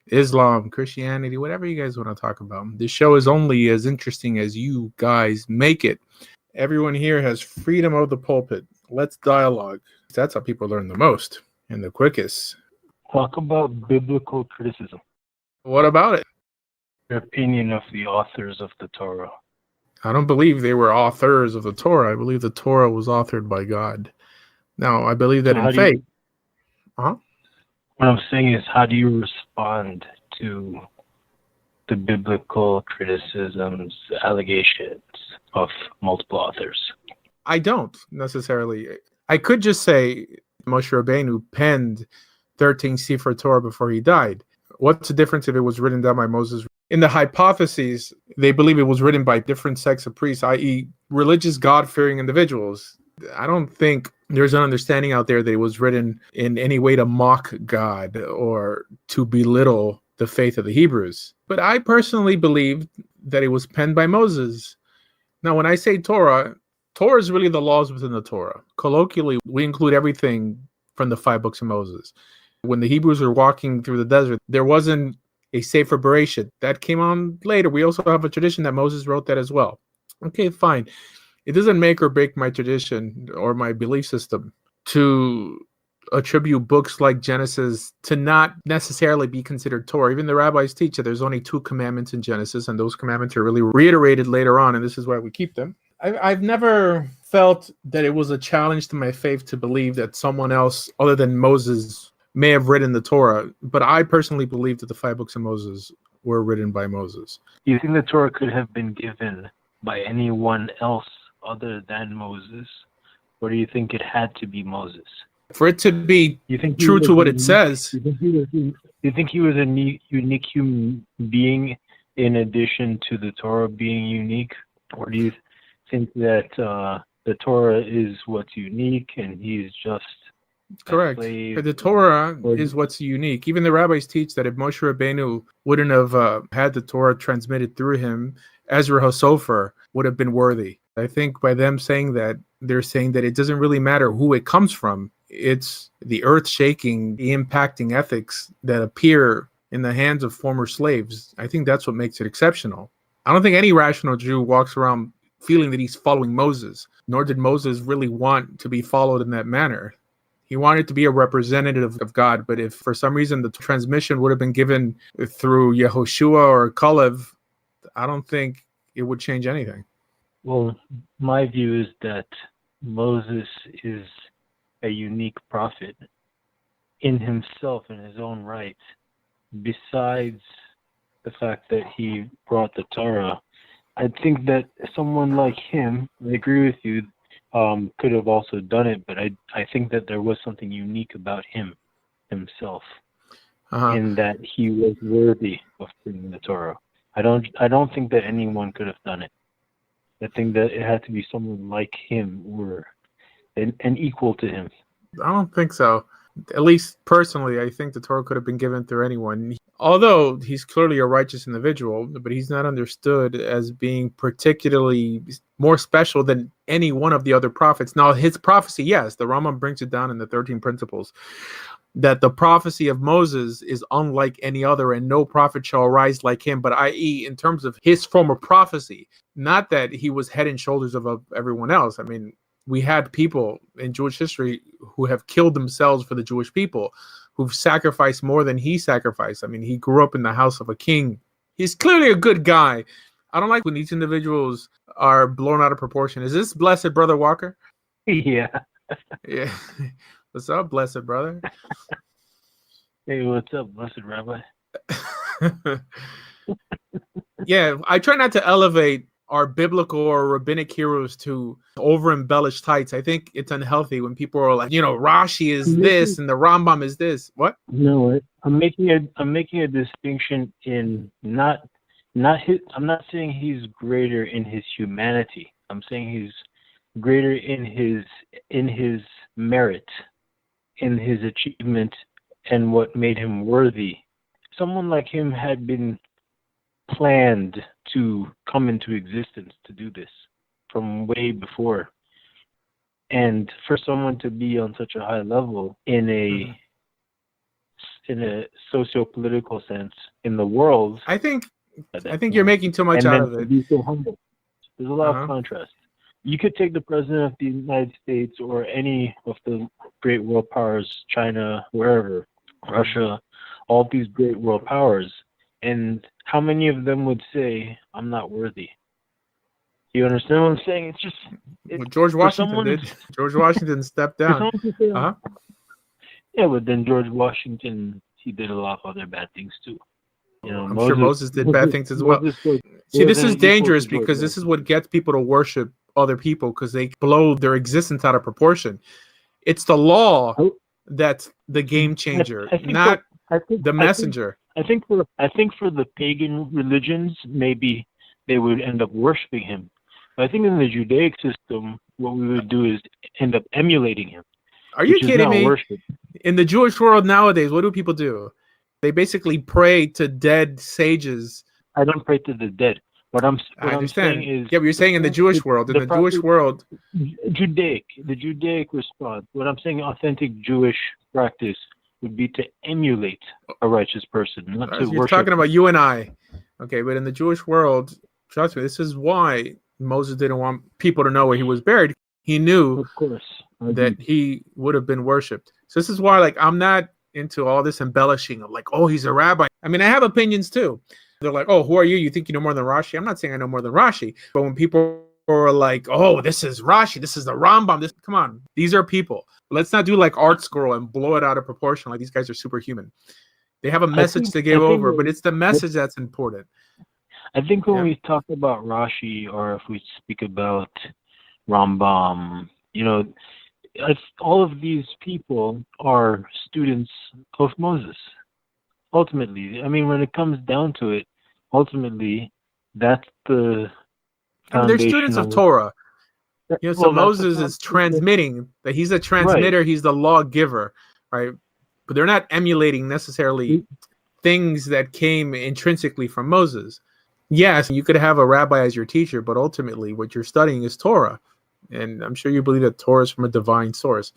Islam, Christianity, whatever you guys want to talk about. This show is only as interesting as you guys make it. Everyone here has freedom of the pulpit. Let's dialogue. That's how people learn the most and the quickest. Talk about biblical criticism. What about it? Your opinion of the authors of the Torah. I don't believe they were authors of the Torah. I believe the Torah was authored by God. Now, I believe that in faith. What I'm saying is, how do you respond to the biblical criticisms, allegations of multiple authors? I don't necessarily. I could just say Moshe Rabbeinu penned 13 Sefer Torah before he died. What's the difference if it was written down by Moses? In the hypotheses, they believe it was written by different sects of priests, i.e. religious God-fearing individuals. I don't think there's an understanding out there that it was written in any way to mock God or to belittle the faith of the Hebrews. But I personally believe that it was penned by Moses. Now, when I say Torah, Torah is really the laws within the Torah. Colloquially, we include everything from the 5 books of Moses. When the Hebrews were walking through the desert, there wasn't a Sefer Bereshit. That came on later. We also have a tradition that Moses wrote that as well. Okay, fine. It doesn't make or break my tradition or my belief system to attribute books like Genesis to not necessarily be considered Torah. Even the rabbis teach that there's only 2 commandments in Genesis, and those commandments are really reiterated later on, and this is why we keep them. I've never felt that it was a challenge to my faith to believe that someone else other than Moses may have written the Torah, but I personally believe that the 5 books of Moses were written by Moses. Do you think the Torah could have been given by anyone else other than Moses, or do you think it had to be Moses? For it to be true to what it says. You think he was a unique human being in addition to the Torah being unique? Or do you think that the Torah is what's unique and he's just correct? The Torah is what's unique. Even the rabbis teach that if Moshe Rabbeinu wouldn't have had the Torah transmitted through him, Ezra HaSofer would have been worthy. I think by them saying that, they're saying that it doesn't really matter who it comes from. It's the earth-shaking, the impacting ethics that appear in the hands of former slaves. I think that's what makes it exceptional. I don't think any rational Jew walks around feeling that he's following Moses, nor did Moses really want to be followed in that manner. He wanted to be a representative of God, but if for some reason the transmission would have been given through Yehoshua or Kalev, I don't think it would change anything. Well, my view is that Moses is a unique prophet in himself, in his own right. Besides the fact that he brought the Torah, I think that someone like him, I agree with you, could have also done it, but I think that there was something unique about himself, in that he was worthy of bringing the Torah. I don't think that anyone could have done it. I think that it had to be someone like him or an equal to him. I don't think so. At least personally, I think the Torah could have been given through anyone. Although he's clearly a righteous individual, but he's not understood as being particularly more special than any one of the other prophets. Now, his prophecy, yes, the Rambam brings it down in the 13 Principles, that the prophecy of Moses is unlike any other, and no prophet shall arise like him, but i.e., in terms of his form of prophecy, not that he was head and shoulders above everyone else. I mean, we had people in Jewish history who have killed themselves for the Jewish people, who've sacrificed more than he sacrificed. I mean, he grew up in the house of a king. He's clearly a good guy. I don't like when these individuals are blown out of proportion. Is this Blessed Brother Walker? Yeah. Yeah. What's up, Blessed Brother? Hey, what's up, Blessed Rabbi? Yeah, I try not to elevate our biblical or rabbinic heroes to over-embellished heights. I think it's unhealthy when people are like, Rashi is this and the Rambam is this. What? No, I'm making a distinction in not his. I'm not saying he's greater in his humanity. I'm saying he's greater in his merit, in his achievement, and what made him worthy. Someone like him had been planned to come into existence to do this from way before. And for someone to be on such a high level in in a socio-political sense in the world I think at I that think you're time, making too much and out then of to it. be so humble. There's a lot of Uh-huh. contrast. You could take the president of the United States or any of the great world powers, China, wherever, Russia, all these great world powers, and how many of them would say, "I'm not worthy"? You understand what I'm saying? It's just Well, George for Washington someone did. George Washington stepped for down. someone to say, Uh-huh. yeah, but then George Washington, he did a lot of other bad things too. You know, I'm sure Moses did bad things as well. Moses See, this is wasn't equal to dangerous George because this is what Washington. gets people to worship other people because they blow their existence out of proportion. It's the law I, that's the game changer, I think not I think the messenger. I think for the pagan religions, maybe they would end up worshiping him. But I think in the Judaic system, what we would do is end up emulating him, Are you which is kidding not me? worship. In the Jewish world nowadays, what do people do? They basically pray to dead sages. I don't pray to the dead. What I'm I saying understand. is Yeah, but you're saying in the Jewish world. In the the Jewish proper world, the Judaic response. What I'm saying, authentic Jewish practice would be to emulate a righteous person, not to you're worship. talking about you and I. Okay, but in the Jewish world, trust me, this is why Moses didn't want people to know where he was buried. He knew Of course, that he would have been worshipped. So this is why, like, I'm not into all this embellishing of like, oh, he's a rabbi. I mean, I have opinions too. They're like, oh, who are you? You think you know more than Rashi? I'm not saying I know more than Rashi. But when people are like, oh, this is Rashi, this is the Rambam, come on, these are people. Let's not do like Art Scroll and blow it out of proportion. Like these guys are superhuman. They have a message to give over, but it's the message that's important. I think when we talk about Rashi, or if we speak about Rambam, you know, all of these people are students of Moses. Ultimately, I mean, when it comes down to it, ultimately, that's the they're students of Torah. You know, so Moses is transmitting that he's a transmitter, right. He's the lawgiver, right? But they're not emulating necessarily things that came intrinsically from Moses. Yes, you could have a rabbi as your teacher, but ultimately what you're studying is Torah. And I'm sure you believe that Torah is from a divine source.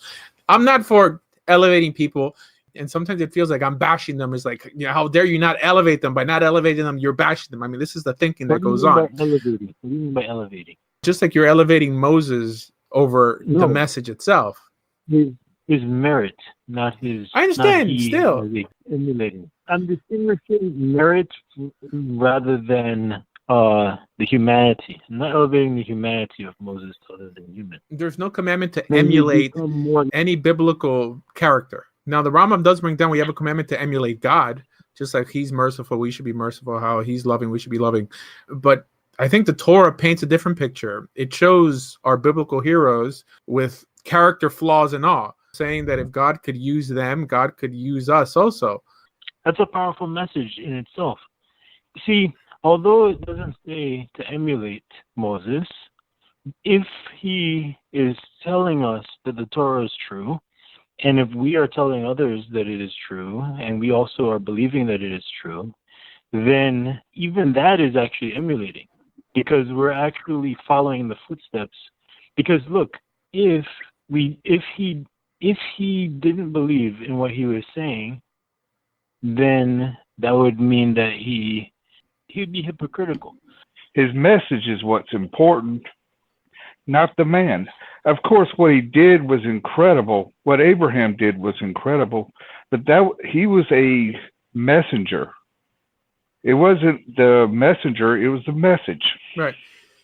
I'm not for elevating people. And sometimes it feels like I'm bashing them. It's like, you know, how dare you not elevate them? By not elevating them, you're bashing them. I mean, this is the thinking that goes on. What do you mean by elevating? Just like you're elevating Moses over the message itself. His merit, not his. I understand. Still, emulating. I'm distinguishing merit rather than the humanity. I'm not elevating the humanity of Moses other than human. There's no commandment to emulate any biblical character. Now, the Rambam does bring down we have a commandment to emulate God, just like he's merciful, we should be merciful. How he's loving, we should be loving. But I think the Torah paints a different picture. It shows our biblical heroes with character flaws and all, saying that if God could use them, God could use us also. That's a powerful message in itself. See, although it doesn't say to emulate Moses, if he is telling us that the Torah is true, and if we are telling others that it is true, and we also are believing that it is true, then even that is actually emulating, because we're actually following the footsteps. Because look, if he didn't believe in what he was saying, then that would mean that he'd be hypocritical. His message is what's important, not the man. Of course, what he did was incredible. What Abraham did was incredible, but he was a messenger. It wasn't the messenger, it was the message. Right.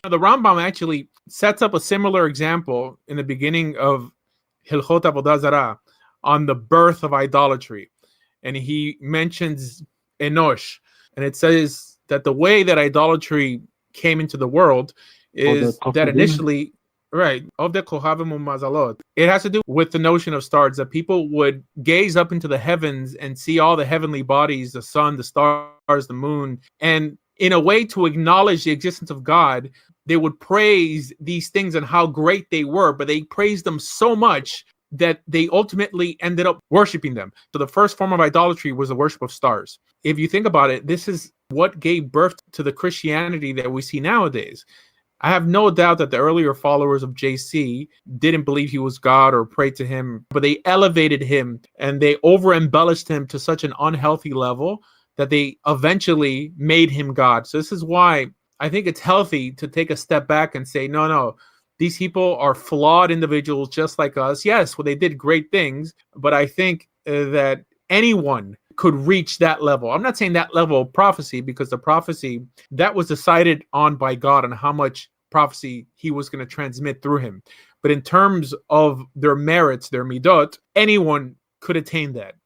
The Rambam actually sets up a similar example in the beginning of Hilchot Avodah Zarah on the birth of idolatry. And he mentions Enosh. And it says that the way that idolatry came into the world is that initially, right, of the Kohavim Mazalot. It has to do with the notion of stars, that people would gaze up into the heavens and see all the heavenly bodies, the sun, the stars, the moon. And in a way to acknowledge the existence of God, they would praise these things and how great they were, but they praised them so much that they ultimately ended up worshiping them. So the first form of idolatry was the worship of stars. If you think about it, this is what gave birth to the Christianity that we see nowadays. I have no doubt that the earlier followers of JC didn't believe he was God or prayed to him, but they elevated him and they over embellished him to such an unhealthy level that they eventually made him God. So this is why I think it's healthy to take a step back and say, no, these people are flawed individuals just like us. Yes, well, they did great things, but I think that anyone could reach that level. I'm not saying that level of prophecy, because the prophecy that was decided on by God and how much prophecy he was going to transmit through him. But in terms of their merits, their midot, anyone could attain that.